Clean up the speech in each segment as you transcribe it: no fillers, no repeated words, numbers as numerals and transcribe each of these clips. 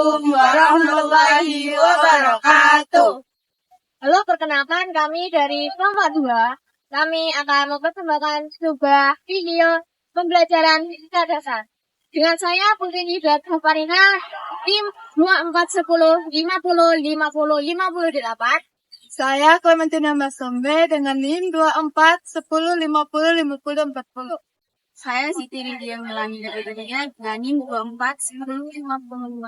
Assalamualaikum warahmatullahi wabarakatuh. Halo, perkenalkan kami dari kelompok 2. Kami akan mempersembahkan sebuah video pembelajaran fisika dasar. Dengan saya Putri Nidat Hafarina, tim 2410 50 50 58. Saya Clementina Masombe dengan NIM 24 10 50 50 40. Saya Siti Lydia Melani dengan NIM 24 10 50 50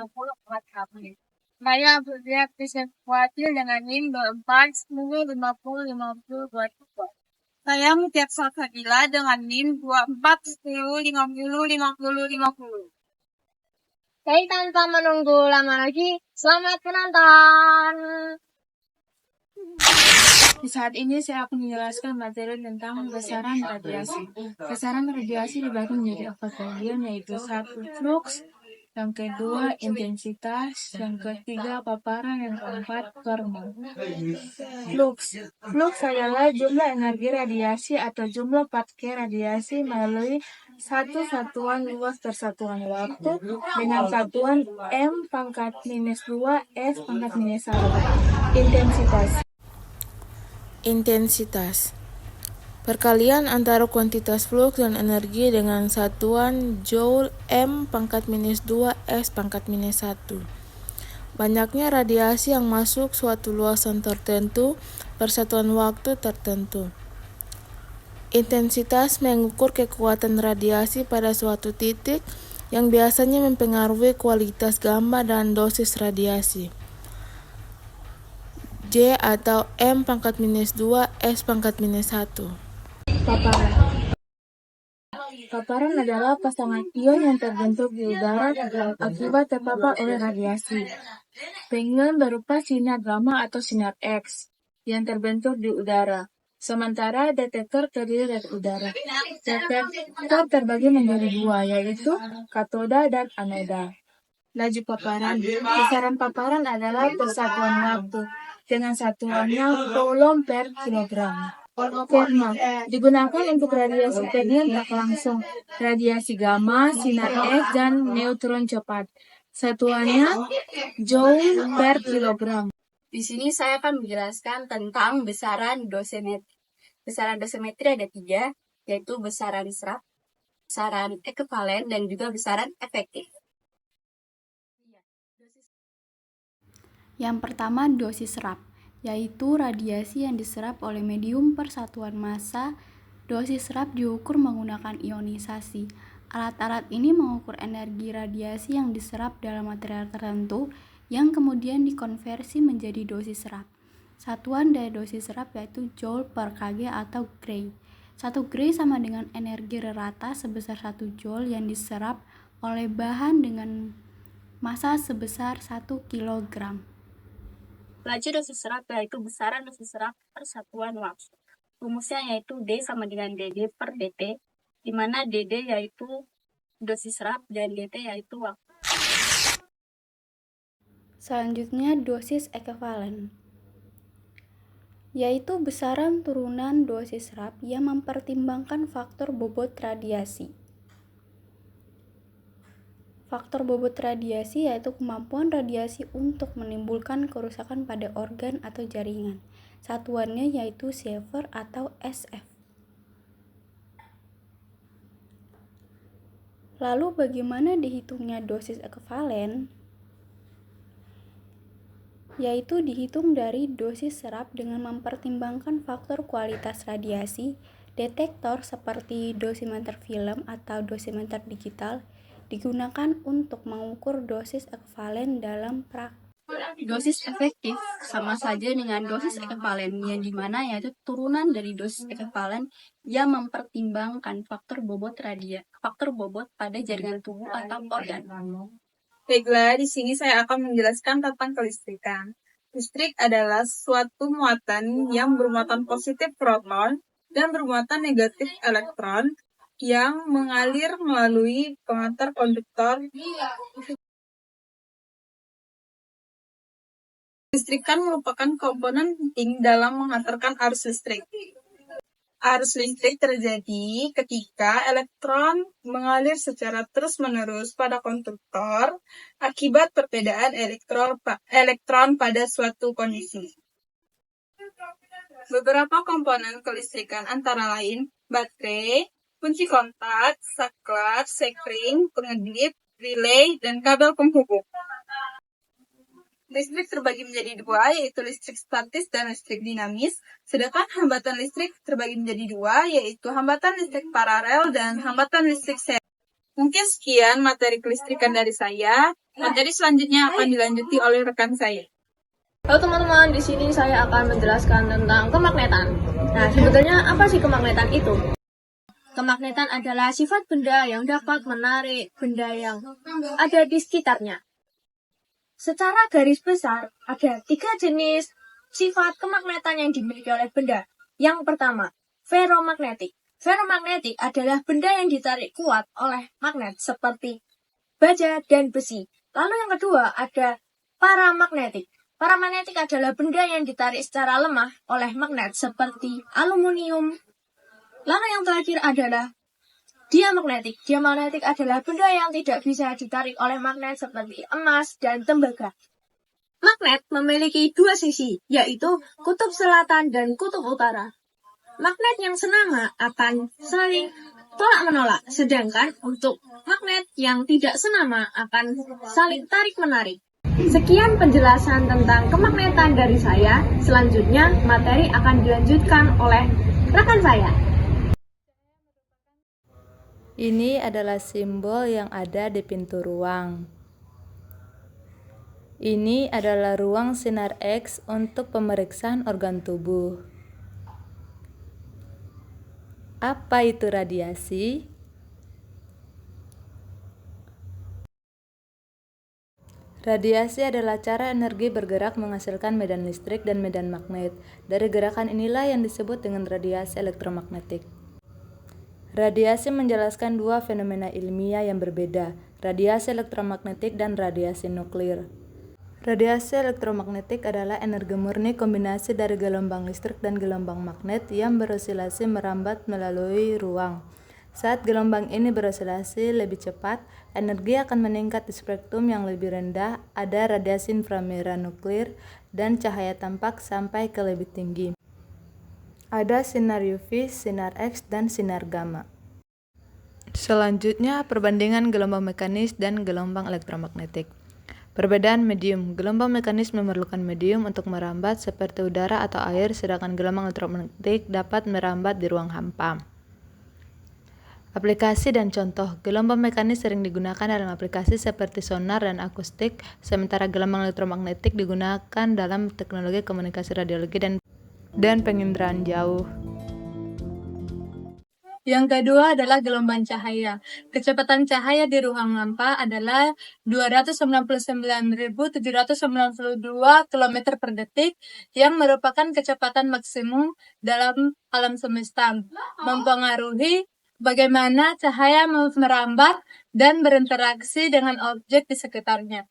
40. Saya Putri Krisnawati dengan NIM 24 10 50 50 22. Saya Mutia Sakila dengan NIM 24 10 50 50 50. Baik, tanpa menunggu lama lagi, selamat menonton. Di saat ini saya akan menjelaskan materi tentang besaran radiasi. Besaran radiasi dibagi menjadi 4 bagian, yaitu 1 flux, yang kedua intensitas, yang ketiga paparan, yang keempat kernel. Flux adalah jumlah energi radiasi atau jumlah partikel radiasi melalui satu satuan luas persatuan waktu dengan satuan M pangkat minus 2 S pangkat minus 1. Intensitas perkalian antara kuantitas flux dan energi dengan satuan Joule M pangkat minus 2 S pangkat minus 1. Banyaknya radiasi yang masuk suatu luasan tertentu per satuan waktu tertentu. Intensitas mengukur kekuatan radiasi pada suatu titik yang biasanya mempengaruhi kualitas gamma dan dosis radiasi. J atau M pangkat minus 2 S pangkat minus 1. Paparan adalah pasangan ion yang terbentuk di udara akibat terpapar oleh radiasi. Pengen berupa sinar gamma atau sinar X yang terbentuk di udara. Sementara detektor terdiri dari udara. Detektor terbagi menjadi 2, yaitu katoda dan anoda. Laju paparan. Besaran paparan adalah persatuan waktu dengan satuannya coulomb per kilogram. Kernel digunakan untuk radiasi kecil tak langsung, radiasi gamma, sinar X, dan neutron cepat. Satuannya joule per kilogram. Di sini saya akan menjelaskan tentang besaran dosimetri. Besaran dosimetri ada 3, yaitu besaran serap, besaran ekivalen, dan juga besaran efektif. Yang pertama, dosis serap, yaitu radiasi yang diserap oleh medium per satuan massa. Dosis serap diukur menggunakan ionisasi. Alat-alat ini mengukur energi radiasi yang diserap dalam material tertentu yang kemudian dikonversi menjadi dosis serap. Satuan dari dosis serap yaitu joule per kg atau Gray. 1 Gray sama dengan energi rata sebesar 1 joule yang diserap oleh bahan dengan massa sebesar 1 kg. Laju dosis serap yaitu besaran dosis serap per satuan waktu. Rumusnya yaitu D sama dengan DD per DT, di mana DD yaitu dosis serap dan DT yaitu waktu. Selanjutnya dosis ekivalen, yaitu besaran turunan dosis serap yang mempertimbangkan faktor bobot radiasi. Faktor bobot radiasi yaitu kemampuan radiasi untuk menimbulkan kerusakan pada organ atau jaringan. Satuannya yaitu Sievert atau SF. Lalu bagaimana dihitungnya dosis ekivalen? Yaitu dihitung dari dosis serap dengan mempertimbangkan faktor kualitas radiasi. Detektor seperti dosimeter film atau dosimeter digital digunakan untuk mengukur dosis ekivalen dalam praktik. Dosis efektif sama saja dengan dosis ekivalen, yang dimana yaitu turunan dari dosis ekivalen yang mempertimbangkan faktor bobot pada jaringan tubuh atau organ. Baiklah, di sini saya akan menjelaskan tentang kelistrikan. Listrik adalah suatu muatan yang bermuatan positif proton dan bermuatan negatif elektron yang mengalir melalui pengantar konduktor. Kelistrikan merupakan komponen penting dalam mengantarkan arus listrik. Arus listrik terjadi ketika elektron mengalir secara terus-menerus pada konduktor akibat perbedaan elektron pada suatu kondisi. Beberapa komponen kelistrikan antara lain baterai, kunci kontak, saklar, sekring, pengedip, relay, dan kabel penghubung. Listrik terbagi menjadi dua, yaitu listrik statis dan listrik dinamis, sedangkan hambatan listrik terbagi menjadi dua, yaitu hambatan listrik paralel dan hambatan listrik seri. Mungkin sekian materi kelistrikan dari saya. Materi selanjutnya akan dilanjuti oleh rekan saya. Halo teman-teman, di sini saya akan menjelaskan tentang kemagnetan. Nah, sebetulnya apa sih kemagnetan itu? Kemagnetan adalah sifat benda yang dapat menarik benda yang ada di sekitarnya. Secara garis besar, ada 3 jenis sifat kemagnetan yang dimiliki oleh benda. Yang pertama, ferromagnetik. Ferromagnetik adalah benda yang ditarik kuat oleh magnet seperti baja dan besi. Lalu yang kedua, ada paramagnetik. Paramagnetik adalah benda yang ditarik secara lemah oleh magnet seperti aluminium. Lalu yang terakhir adalah diamagnetik. Diamagnetik adalah benda yang tidak bisa ditarik oleh magnet seperti emas dan tembaga. Magnet memiliki 2 sisi, yaitu kutub selatan dan kutub utara. Magnet yang senama akan saling tolak-menolak, sedangkan untuk magnet yang tidak senama akan saling tarik-menarik. Sekian penjelasan tentang kemagnetan dari saya. Selanjutnya, materi akan dilanjutkan oleh rekan saya. Ini adalah simbol yang ada di pintu ruang. Ini adalah ruang sinar X untuk pemeriksaan organ tubuh. Apa itu radiasi? Radiasi adalah cara energi bergerak menghasilkan medan listrik dan medan magnet. Dari gerakan inilah yang disebut dengan radiasi elektromagnetik. Radiasi menjelaskan 2 fenomena ilmiah yang berbeda, radiasi elektromagnetik dan radiasi nuklir. Radiasi elektromagnetik adalah energi murni kombinasi dari gelombang listrik dan gelombang magnet yang berosilasi merambat melalui ruang. Saat gelombang ini berosilasi lebih cepat, energi akan meningkat di spektrum yang lebih rendah, ada radiasi inframerah nuklir, dan cahaya tampak sampai ke lebih tinggi. Ada sinar UV, sinar X, dan sinar gamma. Selanjutnya, perbandingan gelombang mekanis dan gelombang elektromagnetik. Perbedaan medium. Gelombang mekanis memerlukan medium untuk merambat seperti udara atau air, sedangkan gelombang elektromagnetik dapat merambat di ruang hampa. Aplikasi dan contoh. Gelombang mekanis sering digunakan dalam aplikasi seperti sonar dan akustik, sementara gelombang elektromagnetik digunakan dalam teknologi komunikasi radiologi dan penginderaan jauh. Yang kedua adalah gelombang cahaya. Kecepatan cahaya di ruang hampa adalah 299.792 km per detik yang merupakan kecepatan maksimum dalam alam semesta, mempengaruhi bagaimana cahaya merambat dan berinteraksi dengan objek di sekitarnya.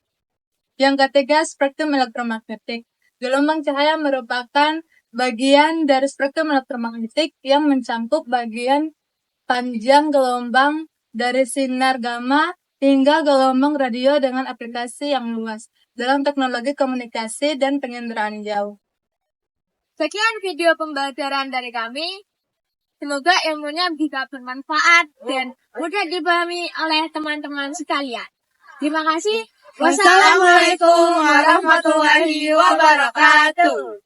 Yang ketiga, spektrum elektromagnetik. Gelombang cahaya merupakan bagian dari spektrum elektromagnetik yang mencakup bagian panjang gelombang dari sinar gamma hingga gelombang radio dengan aplikasi yang luas dalam teknologi komunikasi dan penginderaan jauh. Sekian video pembelajaran dari kami. Semoga ilmunya bisa bermanfaat dan mudah dipahami oleh teman-teman sekalian. Terima kasih. Wassalamualaikum warahmatullahi wabarakatuh.